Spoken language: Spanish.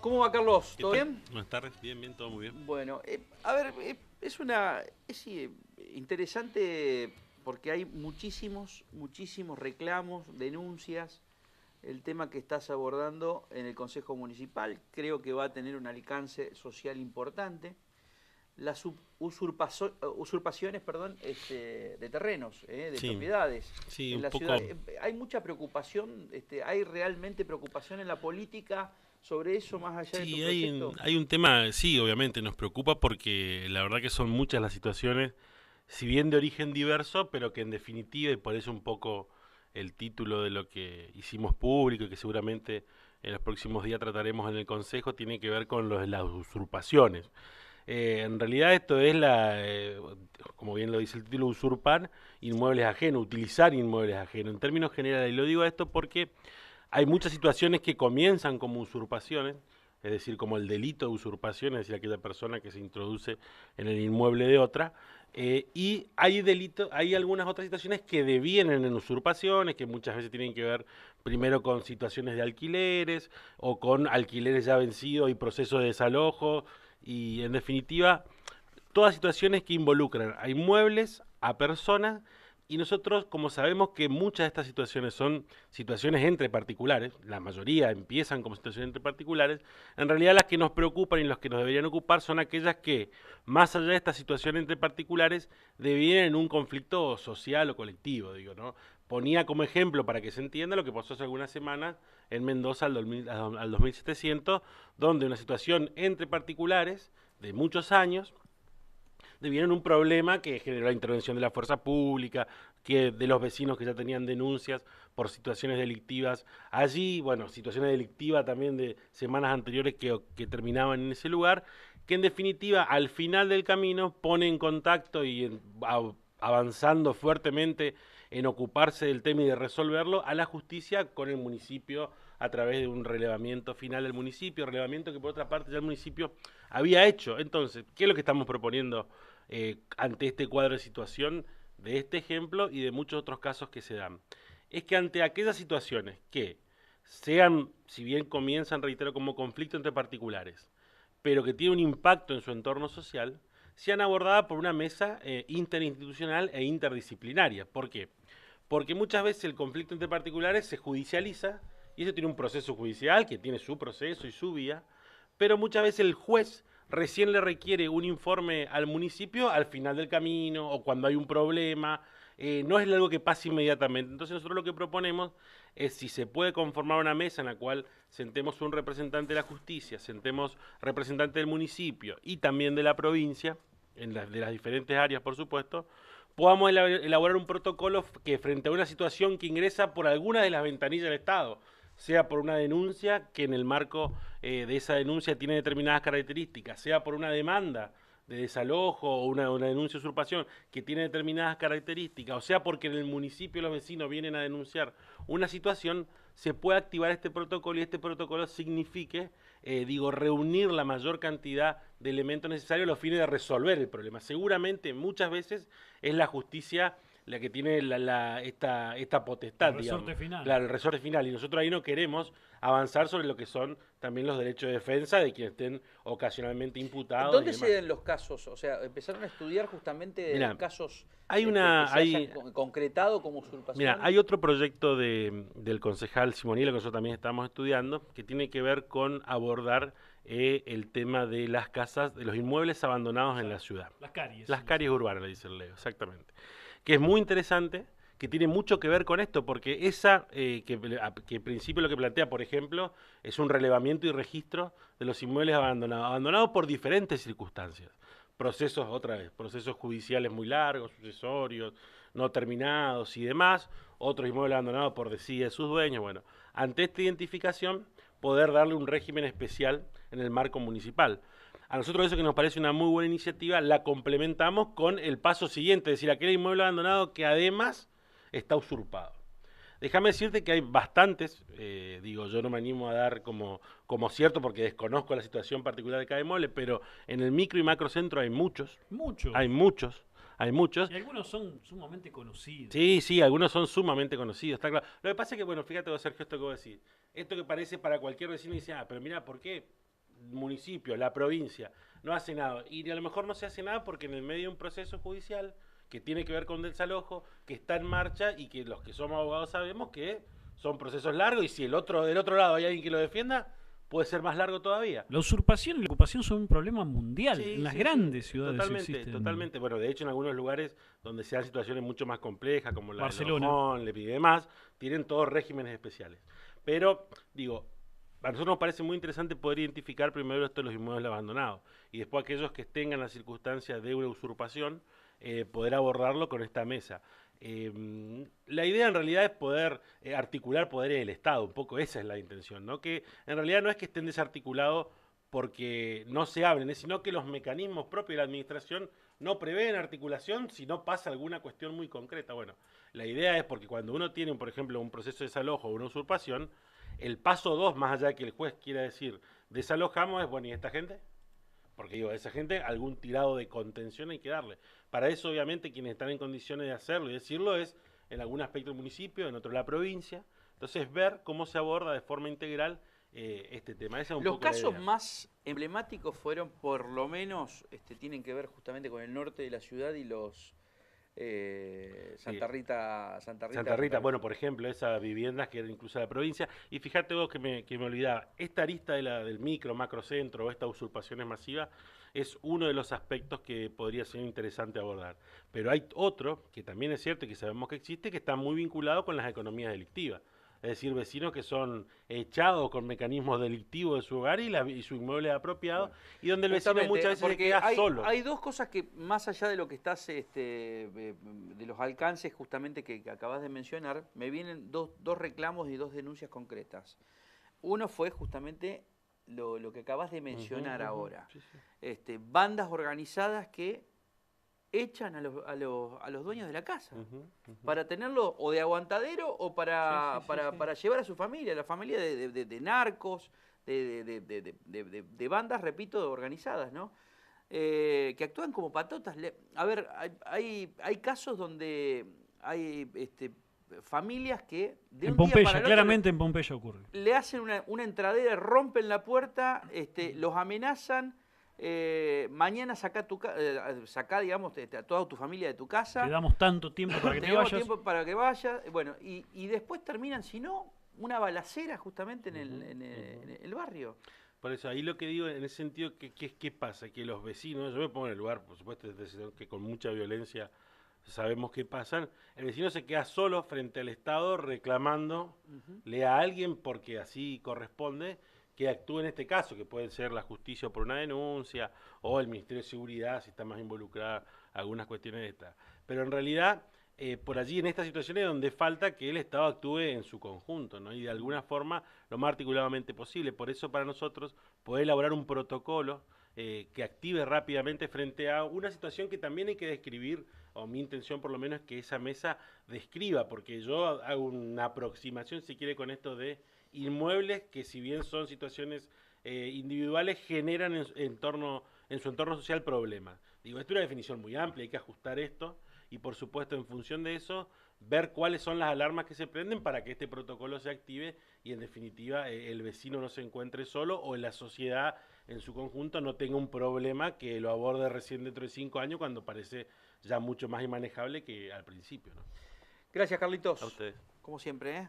¿Cómo va, Carlos? ¿Qué ¿Todo tal? bien? Buenas tardes, bien, bien, todo muy bien. Bueno, a ver, es interesante porque hay muchísimos reclamos, denuncias. El tema que estás abordando en el Consejo Municipal creo que va a tener un alcance social importante. Las usurpaciones, perdón, de terrenos, de Sí, propiedades sí, en un la ciudad. poco. Hay mucha preocupación, hay realmente preocupación en la política sobre eso, más allá de tu Sí, proyecto. hay un tema, sí, obviamente nos preocupa porque la verdad que son muchas las situaciones, si bien de origen diverso, pero que en definitiva, y por eso un poco el título de lo que hicimos público y que seguramente en los próximos días trataremos en el Consejo, tiene que ver con las usurpaciones. En realidad esto es como bien lo dice el título, usurpar inmuebles ajenos, utilizar inmuebles ajenos. En términos generales, y lo digo esto porque hay muchas situaciones que comienzan como usurpaciones, es decir, como el delito de usurpación, es decir, aquella persona que se introduce en el inmueble de otra, y hay algunas otras situaciones que devienen en usurpaciones, que muchas veces tienen que ver primero con situaciones de alquileres o con alquileres ya vencidos y procesos de desalojo, y en definitiva todas situaciones que involucran a inmuebles, a personas, y nosotros, como sabemos que muchas de estas situaciones son situaciones entre particulares, la mayoría empiezan como situaciones entre particulares, en realidad las que nos preocupan y las que nos deberían ocupar son aquellas que, más allá de esta situación entre particulares, devienen en un conflicto social o colectivo, digo, ¿no? Ponía como ejemplo, para que se entienda, lo que pasó hace algunas semanas en Mendoza al 2700, donde una situación entre particulares de muchos años devieron un problema que generó la intervención de la fuerza pública, que de los vecinos que ya tenían denuncias por situaciones delictivas allí, bueno, situaciones delictivas también de semanas anteriores que terminaban en ese lugar, que en definitiva al final del camino pone en contacto avanzando fuertemente en ocuparse del tema y de resolverlo a la justicia con el municipio a través de un relevamiento final del municipio, relevamiento que por otra parte ya el municipio había hecho. Entonces, ¿qué es lo que estamos proponiendo ante este cuadro de situación de este ejemplo y de muchos otros casos que se dan? Es que ante aquellas situaciones que sean, si bien comienzan, reitero, como conflicto entre particulares, pero que tiene un impacto en su entorno social, sean abordadas por una mesa interinstitucional e interdisciplinaria. ¿Por qué? Porque muchas veces el conflicto entre particulares se judicializa y eso tiene un proceso judicial que tiene su proceso y su vía, pero muchas veces el juez recién le requiere un informe al municipio al final del camino o cuando hay un problema, no es algo que pase inmediatamente. Entonces nosotros lo que proponemos es si se puede conformar una mesa en la cual sentemos un representante de la justicia, sentemos representante del municipio y también de la provincia, de las diferentes áreas por supuesto, podamos elaborar un protocolo que frente a una situación que ingresa por alguna de las ventanillas del Estado, sea por una denuncia que en el marco de esa denuncia tiene determinadas características, sea por una demanda de desalojo o una denuncia de usurpación que tiene determinadas características, o sea porque en el municipio los vecinos vienen a denunciar una situación, se puede activar este protocolo y este protocolo signifique, reunir la mayor cantidad de elementos necesarios a los fines de resolver el problema. Seguramente muchas veces es la justicia la que tiene esta El potestad, digamos. resorte final. Claro, el resorte final. Y nosotros ahí no queremos avanzar sobre lo que son también los derechos de defensa de quienes estén ocasionalmente imputados y ¿Dónde se demás. dan los casos? O sea, empezaron a estudiar justamente Mira, casos hay que una, se hayan hay, concretado como Mira, usurpación. hay otro proyecto del concejal Simonila que nosotros también estamos estudiando, que tiene que ver con abordar el tema de las casas, de los inmuebles abandonados en la ciudad. Las caries, Las se dice. caries urbanas, le dice el Leo, exactamente. Que es muy interesante, que tiene mucho que ver con esto, porque que en principio lo que plantea, por ejemplo, es un relevamiento y registro de los inmuebles abandonados, abandonados por diferentes circunstancias. Procesos, otra vez, procesos judiciales muy largos, sucesorios, no terminados y demás, otros inmuebles abandonados por desidia de sus dueños. Bueno, ante esta identificación, poder darle un régimen especial en el marco municipal. A nosotros eso que nos parece una muy buena iniciativa, la complementamos con el paso siguiente, es decir, aquel inmueble abandonado que además está usurpado. Déjame decirte que hay bastantes, yo no me animo a dar como cierto porque desconozco la situación particular de cada inmueble, pero en el micro y macro centro hay Muchos. muchos, hay muchos. Y algunos son sumamente conocidos. Sí, sí, algunos son sumamente conocidos, está claro. Lo que pasa es que, bueno, fíjate vos, Sergio, esto que vos decís. Esto que parece para cualquier vecino y dice, pero mira, ¿por qué? municipio, la provincia, no hace nada. Y a lo mejor no se hace nada porque en el medio de un proceso judicial que tiene que ver con desalojo, que está en marcha y que los que somos abogados sabemos que son procesos largos y si del otro lado hay alguien que lo defienda, puede ser más largo todavía. La usurpación y la ocupación son un problema mundial. Sí, en las sí, grandes sí, ciudades totalmente, existen. totalmente. Bueno, de hecho en algunos lugares donde se dan situaciones mucho más complejas, como la Barcelona, de Lojón, y demás, tienen todos regímenes especiales. Pero, digo, a nosotros nos parece muy interesante poder identificar primero esto de los inmuebles abandonados y después aquellos que tengan las circunstancias de una usurpación, poder abordarlo con esta mesa. La idea en realidad es poder articular poderes del Estado, un poco esa es la intención, ¿no? Que en realidad no es que estén desarticulados porque no se hablen, sino que los mecanismos propios de la administración no prevén articulación si no pasa alguna cuestión muy concreta. Bueno, la idea es porque cuando uno tiene, por ejemplo, un proceso de desalojo o una usurpación, el paso 2, más allá de que el juez quiera decir desalojamos, es bueno, ¿y esta gente? Porque digo, a esa gente algún tirado de contención hay que darle. Para eso, obviamente, quienes están en condiciones de hacerlo y decirlo es en algún aspecto el municipio, en otro la provincia. Entonces, ver cómo se aborda de forma integral este tema. Esa es un Los poco la casos idea. más emblemáticos fueron, por lo menos, tienen que ver justamente con el norte de la ciudad y los Santa Rita, bueno, por ejemplo, esas viviendas que eran incluso de la provincia. Y fíjate vos que me olvidaba, esta arista del macrocentro o esta usurpaciones masivas es uno de los aspectos que podría ser interesante abordar. Pero hay otro, que también es cierto y que sabemos que existe, que está muy vinculado con las economías delictivas. Es decir, vecinos que son echados con mecanismos delictivos de su hogar y su inmueble es apropiado, bueno, y donde el vecino muchas veces se queda solo. Hay dos cosas que, más allá de lo que estás, de los alcances justamente que acabas de mencionar, me vienen dos reclamos y dos denuncias concretas. Uno fue justamente lo que acabas de mencionar ahora. Sí, sí. Bandas organizadas que echan a los dueños de la casa para tenerlo o de aguantadero o para llevar a su familia, la familia de narcos, de bandas, repito, organizadas, ¿no? Que actúan como patotas. A ver, hay casos donde hay familias que en Pompeya, claramente en Pompeya ocurre. Le hacen una entradera, rompen la puerta, los amenazan. Mañana saca digamos, a toda tu familia de tu casa. Te damos tanto tiempo para que te vayas. Tiempo para que vayas. Bueno, y después terminan, si no, una balacera justamente en el barrio. Por eso, ahí lo que digo en ese sentido, ¿qué pasa? Que los vecinos, yo me pongo en el lugar, por supuesto, que con mucha violencia sabemos qué pasan, el vecino se queda solo frente al Estado reclamándole a alguien porque así corresponde, que actúe en este caso, que puede ser la justicia por una denuncia o el Ministerio de Seguridad si está más involucrada algunas cuestiones de estas. Pero en realidad, por allí en estas situaciones donde falta que el Estado actúe en su conjunto, ¿no? Y de alguna forma lo más articuladamente posible. Por eso para nosotros poder elaborar un protocolo que active rápidamente frente a una situación que también hay que describir, o mi intención por lo menos es que esa mesa describa, porque yo hago una aproximación, si quiere, con esto de inmuebles que si bien son situaciones individuales, generan en su entorno social problemas. Digo, esto es una definición muy amplia, hay que ajustar esto y por supuesto en función de eso ver cuáles son las alarmas que se prenden para que este protocolo se active y en definitiva el vecino no se encuentre solo o en la sociedad en su conjunto no tenga un problema que lo aborde recién dentro de 5 años cuando parece ya mucho más inmanejable que al principio, ¿no? Gracias, Carlitos. A ustedes. Como siempre, ¿eh?